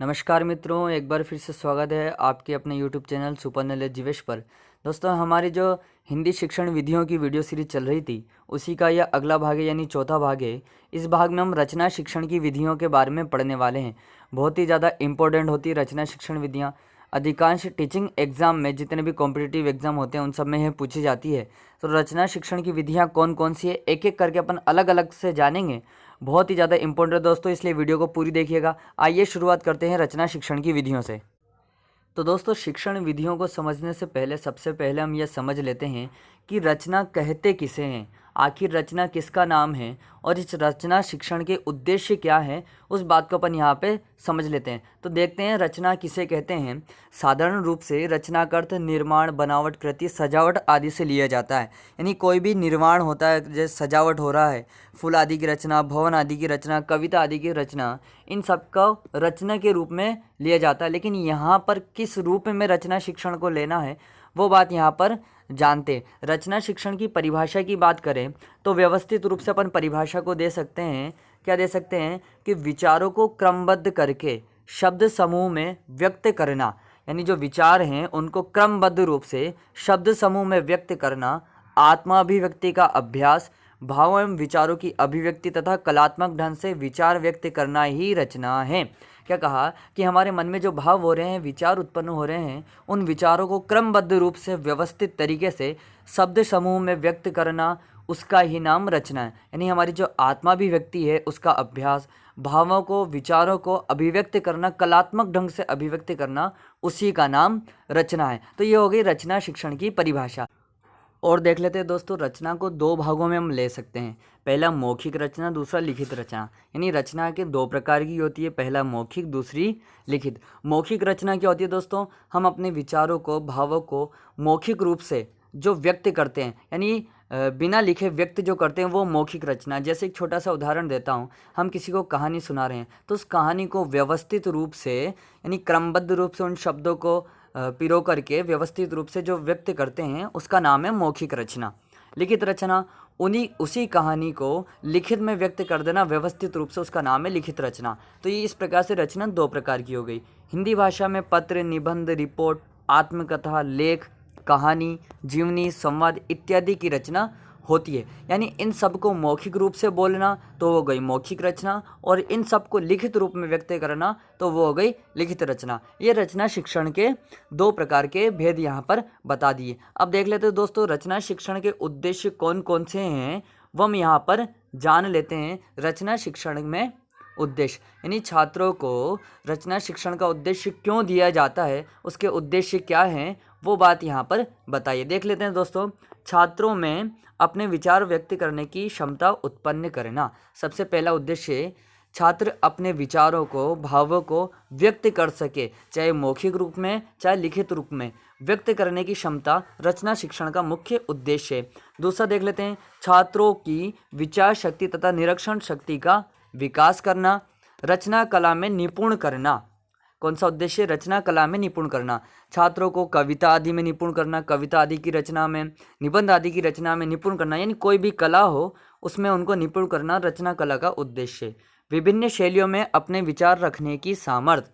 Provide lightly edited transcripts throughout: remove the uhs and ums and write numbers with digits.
नमस्कार मित्रों, एक बार फिर से स्वागत है आपके अपने YouTube channel super knowledge Jeevesh पर। दोस्तों, हमारी जो हिंदी शिक्षण विधियों की वीडियो सीरीज चल रही थी उसी का यह अगला भाग है, यानी चौथा भाग है। इस भाग में हम रचना शिक्षण की विधियों के बारे में पढ़ने वाले हैं। बहुत ही ज़्यादा इंपॉर्टेंट होती है रचना शिक्षण विधियाँ। अधिकांश टीचिंग एग्जाम में, जितने भी कॉम्पिटिटिव एग्जाम होते हैं उन सब में यह पूछी जाती है। तो रचना शिक्षण की विधियाँ कौन कौन सी है, एक एक करके अपन अलग अलग से जानेंगे। बहुत ही ज़्यादा इंपॉर्टेंट है दोस्तों, इसलिए वीडियो को पूरी देखिएगा। आइए शुरुआत करते हैं रचना शिक्षण की विधियों से। तो दोस्तों, शिक्षण विधियों को समझने से पहले सबसे पहले हम यह समझ लेते हैं कि रचना कहते किसे हैं, आखिर रचना किसका नाम है और इस रचना शिक्षण के उद्देश्य क्या है, उस बात को अपन यहाँ पे समझ लेते हैं। तो देखते हैं रचना किसे कहते हैं। साधारण रूप से रचना का अर्थ निर्माण, बनावट, कृति, सजावट आदि से लिया जाता है। यानी कोई भी निर्माण होता है, जैसे सजावट हो रहा है, फूल आदि की रचना, भवन आदि की रचना, कविता आदि की रचना, इन सब का रचना के रूप में लिया जाता है। लेकिन यहाँ पर किस रूप में रचना शिक्षण को लेना है वो बात यहाँ पर जानते। रचना शिक्षण की परिभाषा की बात करें तो व्यवस्थित रूप से अपन परिभाषा को दे सकते हैं। क्या दे सकते हैं कि विचारों को क्रमबद्ध करके शब्द समूह में व्यक्त करना, यानी जो विचार हैं उनको क्रमबद्ध रूप से शब्द समूह में व्यक्त करना, आत्माभिव्यक्ति का अभ्यास, भावों एवं विचारों की अभिव्यक्ति तथा कलात्मक ढंग से विचार व्यक्त करना ही रचना है। क्या कहा कि हमारे मन में जो भाव हो रहे हैं, विचार उत्पन्न हो रहे हैं, उन विचारों को क्रमबद्ध रूप से व्यवस्थित तरीके से शब्द समूह में व्यक्त करना, उसका ही नाम रचना है। यानी हमारी जो आत्माभिव्यक्ति है उसका अभ्यास, भावों को, विचारों को अभिव्यक्त करना, कलात्मक ढंग से अभिव्यक्त करना, उसी का नाम रचना है। तो ये हो गई रचना शिक्षण की परिभाषा। और देख लेते हैं दोस्तों, रचना को दो भागों में हम ले सकते हैं। पहला मौखिक रचना, दूसरा लिखित रचना। यानी रचना के दो प्रकार की होती है, पहला मौखिक, दूसरी लिखित। मौखिक रचना क्या होती है दोस्तों, हम अपने विचारों को, भावों को मौखिक रूप से जो व्यक्त करते हैं, यानी बिना लिखे व्यक्त जो करते हैं वो मौखिक रचना। जैसे एक छोटा सा उदाहरण देता हूँ, हम किसी को कहानी सुना रहे हैं तो उस कहानी को व्यवस्थित रूप से, यानी क्रमबद्ध रूप से उन शब्दों को पिरो करके व्यवस्थित रूप से जो व्यक्त करते हैं उसका नाम है मौखिक रचना। लिखित रचना, उसी कहानी को लिखित में व्यक्त कर देना व्यवस्थित रूप से, उसका नाम है लिखित रचना। तो ये इस प्रकार से रचना दो प्रकार की हो गई। हिंदी भाषा में पत्र, निबंध, रिपोर्ट, आत्मकथा, लेख, कहानी, जीवनी, संवाद इत्यादि की रचना होती है। यानी इन सब को मौखिक रूप से बोलना तो वो हो गई मौखिक रचना, और इन सब को लिखित रूप में व्यक्त करना तो वो हो गई लिखित रचना। ये रचना शिक्षण के दो प्रकार के भेद यहाँ पर बता दिए। अब देख लेते हैं दोस्तों, रचना शिक्षण के उद्देश्य कौन कौन से हैं वो हम यहाँ पर जान लेते हैं। रचना शिक्षण में उद्देश्य, यानी छात्रों को रचना शिक्षण का उद्देश्य क्यों दिया जाता है, उसके उद्देश्य क्या हैं, वो बात यहाँ पर बताइए। देख लेते हैं दोस्तों, छात्रों में अपने विचार व्यक्त करने की क्षमता उत्पन्न करना। सबसे पहला उद्देश्य, छात्र अपने विचारों को, भावों को व्यक्त कर सके, चाहे मौखिक रूप में चाहे लिखित रूप में व्यक्त करने की क्षमता रचना शिक्षण का मुख्य उद्देश्य है। दूसरा देख लेते हैं, छात्रों की विचार शक्ति तथा निरीक्षण शक्ति का विकास करना, रचना कला में निपुण करना। कौन सा उद्देश्य, रचना कला में निपुण करना। छात्रों को कविता आदि में निपुण करना, कविता आदि की रचना में, निबंध आदि की रचना में निपुण करना, यानी कोई भी कला हो उसमें उनको निपुण करना रचना कला का उद्देश्य। विभिन्न शैलियों में अपने विचार रखने की सामर्थ्य,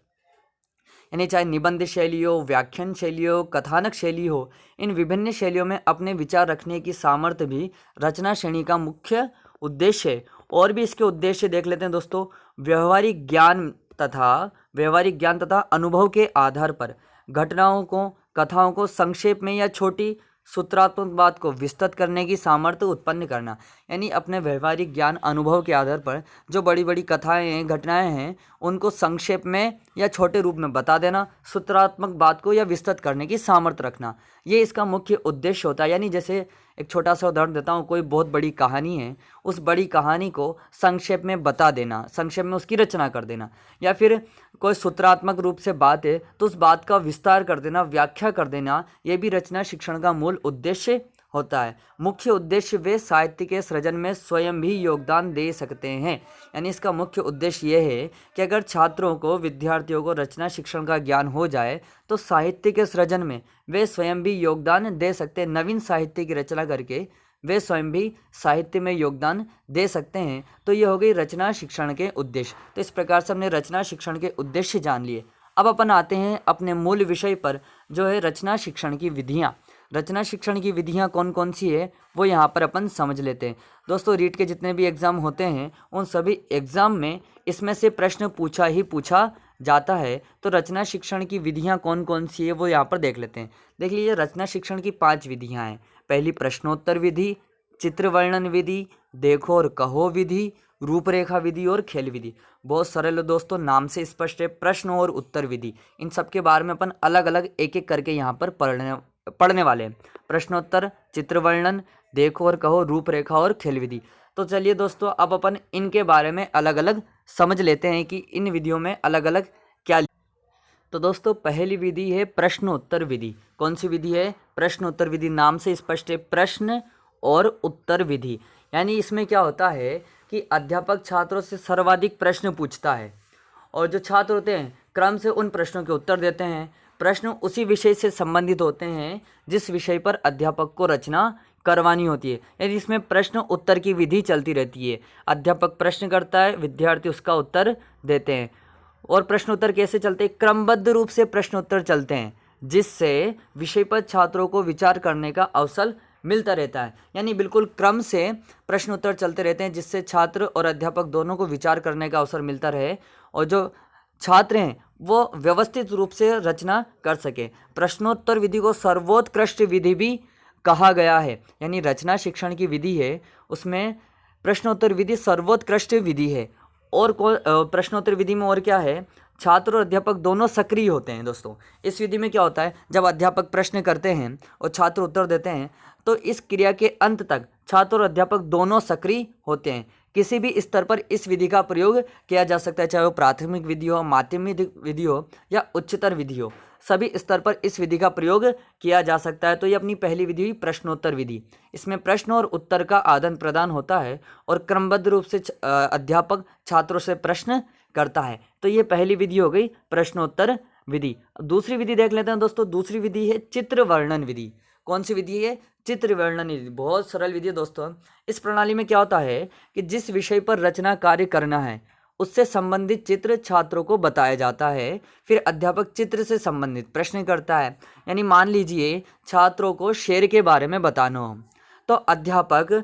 यानी चाहे निबंध शैली हो, व्याख्यान शैली हो, कथानक शैली हो, इन विभिन्न शैलियों में अपने विचार रखने की सामर्थ्य भी रचना श्रेणी का मुख्य उद्देश्य है। और भी इसके उद्देश्य देख लेते हैं दोस्तों, व्यवहारिक ज्ञान तथा अनुभव के आधार पर घटनाओं को, कथाओं को संक्षेप में या छोटी सूत्रात्मक बात को विस्तृत करने की सामर्थ्य उत्पन्न करना। यानी अपने व्यवहारिक ज्ञान, अनुभव के आधार पर जो बड़ी बड़ी कथाएं हैं, घटनाएं हैं, उनको संक्षेप में या छोटे रूप में बता देना, सूत्रात्मक बात को या विस्तृत करने की सामर्थ्य रखना, ये इसका मुख्य उद्देश्य होता है। यानी जैसे एक छोटा सा उदाहरण देता हूँ, कोई बहुत बड़ी कहानी है, उस बड़ी कहानी को संक्षेप में बता देना, संक्षेप में उसकी रचना कर देना, या फिर कोई सूत्रात्मक रूप से बात है तो उस बात का विस्तार कर देना, व्याख्या कर देना, ये भी रचना शिक्षण का मूल उद्देश्य होता है। मुख्य उद्देश्य, वे साहित्य के सृजन में स्वयं भी योगदान दे सकते हैं। यानी इसका मुख्य उद्देश्य यह है कि अगर छात्रों को, विद्यार्थियों को रचना शिक्षण का ज्ञान हो जाए तो साहित्य के सृजन में वे स्वयं भी योगदान दे सकते हैं। नवीन साहित्य की रचना करके वे स्वयं भी साहित्य में योगदान दे सकते हैं। तो ये हो गई रचना शिक्षण के उद्देश्य। तो इस प्रकार से हमने रचना शिक्षण के उद्देश्य जान लिए। अब अपन आते हैं अपने मूल विषय पर, जो है रचना शिक्षण की विधियाँ। रचना शिक्षण की विधियाँ कौन कौन सी है वो यहाँ पर अपन समझ लेते हैं। दोस्तों, रीट के जितने भी एग्ज़ाम होते हैं उन सभी एग्ज़ाम में इसमें से प्रश्न पूछा जाता है। तो रचना शिक्षण की विधियाँ कौन कौन सी है वो यहाँ पर देख लेते हैं। देख लीजिए, रचना शिक्षण की 5 विधियाँ हैं। पहली प्रश्नोत्तर विधि, चित्र वर्णन विधि, देखो और कहो विधि, रूपरेखा विधि और खेल विधि। बहुत सरल है दोस्तों, नाम से स्पष्ट है। प्रश्न और उत्तर विधि, इन सब के बारे में अपन अलग अलग एक एक करके यहाँ पर पढ़ने वाले हैं। प्रश्नोत्तर, चित्र वर्णन, देखो और कहो, रूपरेखा और खेल विधि। तो चलिए दोस्तों, अब अपन इनके बारे में अलग अलग समझ लेते हैं कि इन विधियों में अलग अलग क्या। तो दोस्तों, पहली विधि है प्रश्नोत्तर विधि। कौन सी विधि है? प्रश्नोत्तर विधि। नाम से स्पष्ट है, प्रश्न और उत्तर विधि। यानी इसमें क्या होता है कि अध्यापक छात्रों से सर्वाधिक प्रश्न पूछता है और जो छात्र होते हैं क्रम से उन प्रश्नों के उत्तर देते हैं। प्रश्न उसी विषय से संबंधित होते हैं जिस विषय पर अध्यापक को रचना करवानी होती है। यानी इसमें प्रश्न उत्तर की विधि चलती रहती है। अध्यापक प्रश्न करता है, विद्यार्थी उसका उत्तर देते हैं। और प्रश्नोत्तर कैसे चलते हैं? क्रमबद्ध रूप से प्रश्नोत्तर चलते हैं, जिससे विषय पर छात्रों को विचार करने का अवसर मिलता रहता है। यानी बिल्कुल क्रम से प्रश्नोत्तर चलते रहते हैं, जिससे छात्र और अध्यापक दोनों को विचार करने का अवसर मिलता रहे और जो छात्र हैं वो व्यवस्थित रूप से रचना कर सके। प्रश्नोत्तर विधि को सर्वोत्कृष्ट विधि भी कहा गया है। यानी रचना शिक्षण की विधि है, उसमें प्रश्नोत्तर विधि सर्वोत्कृष्ट विधि है। और प्रश्नोत्तर विधि में और क्या है? छात्र और अध्यापक दोनों सक्रिय होते हैं। दोस्तों, इस विधि में क्या होता है, जब अध्यापक प्रश्न करते हैं और छात्र उत्तर देते हैं तो इस क्रिया के अंत तक छात्र और अध्यापक दोनों सक्रिय होते हैं। किसी भी स्तर पर इस विधि का प्रयोग किया जा सकता है, चाहे वो प्राथमिक विधि हो, माध्यमिक विधि हो या उच्चतर विधि हो। सभी स्तर पर इस विधि का प्रयोग किया जा सकता है। तो ये अपनी पहली विधि हुई प्रश्नोत्तर विधि। इसमें प्रश्न और उत्तर का आदान प्रदान होता है और क्रमबद्ध रूप से अध्यापक छात्रों से प्रश्न करता है। तो ये पहली विधि हो गई प्रश्नोत्तर विधि। दूसरी विधि देख लेते हैं दोस्तों। दूसरी विधि है चित्र वर्णन विधि। कौन सी विधि है? चित्र वर्णन विधि। बहुत सरल विधि है दोस्तों। इस प्रणाली में क्या होता है कि जिस विषय पर रचना कार्य करना है उससे संबंधित चित्र छात्रों को बताया जाता है। फिर अध्यापक चित्र से संबंधित प्रश्न करता है। यानी मान लीजिए छात्रों को शेर के बारे में बताना हो, तो अध्यापक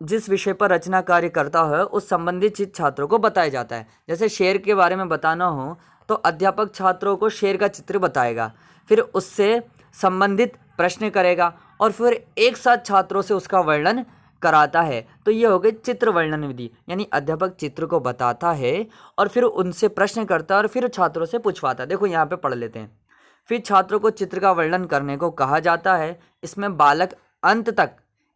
जिस विषय पर रचना कार्य करता है उस संबंधित चित्र छात्रों को बताया जाता है। जैसे शेर के बारे में बताना हो तो अध्यापक छात्रों को शेर का चित्र बताएगा, फिर उससे संबंधित प्रश्न करेगा और फिर एक साथ छात्रों से उसका वर्णन कराता है। तो ये हो गई चित्र वर्णन विधि। यानी अध्यापक चित्र को बताता है और फिर उनसे प्रश्न करता है और फिर छात्रों से पूछवाता है। देखो यहाँ पे पढ़ लेते हैं। फिर छात्रों को चित्र का वर्णन करने को कहा जाता है। इसमें बालक अंत तक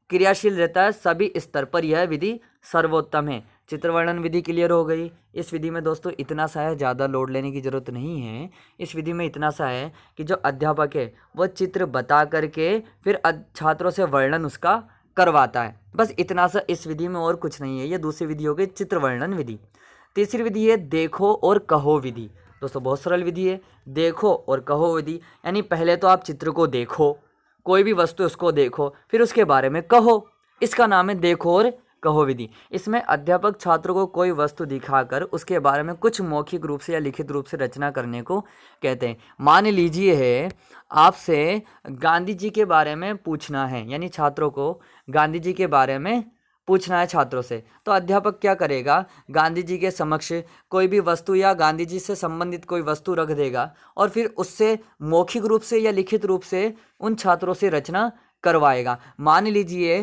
क्रियाशील रहता है। सभी स्तर पर यह विधि सर्वोत्तम है। चित्र वर्णन विधि क्लियर हो गई। इस विधि में दोस्तों इतना सा है, ज़्यादा लोड लेने की ज़रूरत नहीं है। इस विधि में इतना सा है कि जो अध्यापक है वह चित्र बता करके फिर छात्रों से वर्णन उसका करवाता है। बस इतना सा इस विधि में, और कुछ नहीं है। ये दूसरी विधि हो गई चित्र वर्णन विधि। तीसरी विधि है देखो और कहो विधि। दोस्तों बहुत सरल विधि है, देखो और कहो विधि। यानी पहले तो आप चित्र को देखो, कोई भी वस्तु उसको देखो, फिर उसके बारे में कहो। इसका नाम है देखो और कहो विधि। इसमें अध्यापक छात्रों को कोई वस्तु दिखाकर उसके बारे में कुछ मौखिक रूप से या लिखित रूप से रचना करने को कहते हैं। मान लीजिए है आपसे गांधी जी के बारे में पूछना है, यानी छात्रों को गांधी जी के बारे में पूछना है छात्रों से, तो अध्यापक क्या करेगा? गांधी जी के समक्ष कोई भी वस्तु या गांधी जी से संबंधित कोई वस्तु रख देगा और फिर उससे मौखिक रूप से या लिखित रूप से उन छात्रों से रचना करवाएगा। मान लीजिए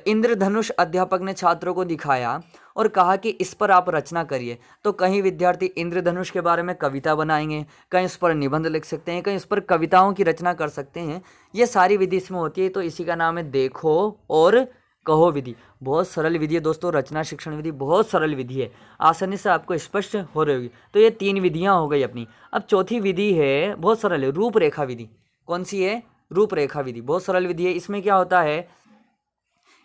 इंद्रधनुष अध्यापक ने छात्रों को दिखाया और कहा कि इस पर आप रचना करिए। तो कहीं विद्यार्थी इंद्रधनुष के बारे में कविता बनाएंगे, कहीं उस पर निबंध लिख सकते हैं, कहीं उस पर कविताओं की रचना कर सकते हैं। ये सारी विधि इसमें होती है। तो इसी का नाम है देखो और कहो विधि। बहुत सरल विधि है दोस्तों। रचना शिक्षण विधि बहुत सरल विधि है, आसानी से आपको स्पष्ट हो रही होगी। तो ये 3 विधियाँ हो गई अपनी। अब चौथी विधि है, बहुत सरल है, रूपरेखा विधि। कौन सी है? रूपरेखा विधि। बहुत सरल विधि है। इसमें क्या होता है,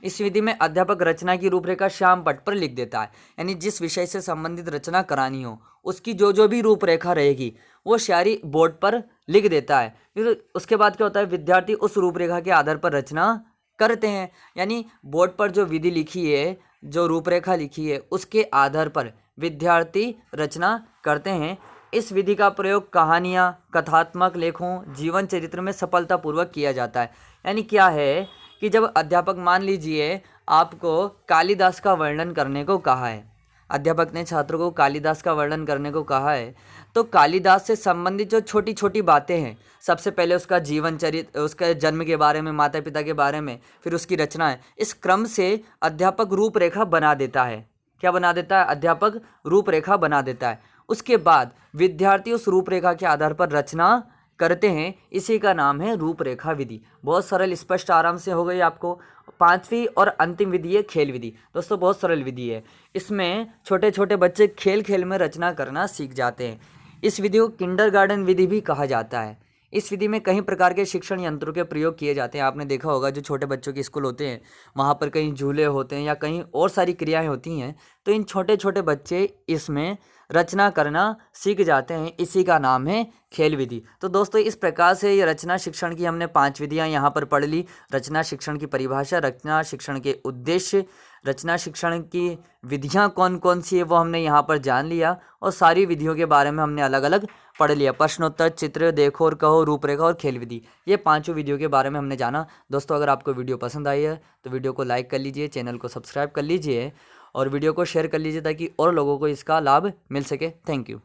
इस विधि में अध्यापक रचना की रूपरेखा श्याम पट पर लिख देता है। यानी जिस विषय से संबंधित रचना करानी हो उसकी जो भी रूपरेखा रहेगी वो स्याही बोर्ड पर लिख देता है। फिर उसके बाद क्या होता है, विद्यार्थी उस रूपरेखा के आधार पर रचना करते हैं, यानी बोर्ड पर जो विधि लिखी है, जो रूपरेखा लिखी है, उसके आधार पर विद्यार्थी रचना करते हैं। इस विधि का प्रयोग कहानियाँ, कथात्मक लेखों, जीवन चरित्र में सफलतापूर्वक किया जाता है। यानी क्या है कि जब अध्यापक, मान लीजिए आपको कालिदास का वर्णन करने को कहा है, अध्यापक ने छात्रों को कालिदास का वर्णन करने को कहा है, तो कालिदास से संबंधित जो छोटी छोटी बातें हैं, सबसे पहले उसका जीवन चरित्र, उसके जन्म के बारे में, माता पिता के बारे में, फिर उसकी रचनाएं, इस क्रम से अध्यापक रूपरेखा बना देता है। क्या बना देता है? अध्यापक रूपरेखा बना देता है। उसके बाद विद्यार्थी उस रूपरेखा के आधार पर रचना करते हैं, इसी का नाम है रूपरेखा विधि। बहुत सरल, स्पष्ट, आराम से हो गई आपको। पांचवी और अंतिम विधि है खेल विधि। दोस्तों बहुत सरल विधि है, इसमें छोटे छोटे बच्चे खेल खेल में रचना करना सीख जाते हैं। इस विधि को किंडरगार्टन विधि भी कहा जाता है। इस विधि में कई प्रकार के शिक्षण यंत्रों के प्रयोग किए जाते हैं। आपने देखा होगा जो छोटे बच्चों के स्कूल होते हैं, वहाँ पर कहीं झूले होते हैं या कहीं और सारी क्रियाएं होती हैं, तो इन छोटे छोटे बच्चे इसमें रचना करना सीख जाते हैं, इसी का नाम है खेल विधि। तो दोस्तों इस प्रकार से ये रचना शिक्षण की हमने 5 विधियां यहाँ पर पढ़ ली। रचना शिक्षण की परिभाषा, रचना शिक्षण के उद्देश्य, रचना शिक्षण की विधियां कौन कौन सी है वो हमने यहाँ पर जान लिया, और सारी विधियों के बारे में हमने अलग अलग पढ़ लिया। प्रश्नोत्तर, चित्र, देखो और कहो, रूपरेखा और खेल विधि, ये 5 विधियों के बारे में हमने जाना। दोस्तों अगर आपको वीडियो पसंद आई है तो वीडियो को लाइक कर लीजिए, चैनल को सब्सक्राइब कर लीजिए और वीडियो को शेयर कर लीजिए ताकि और लोगों को इसका लाभ मिल सके। Thank you.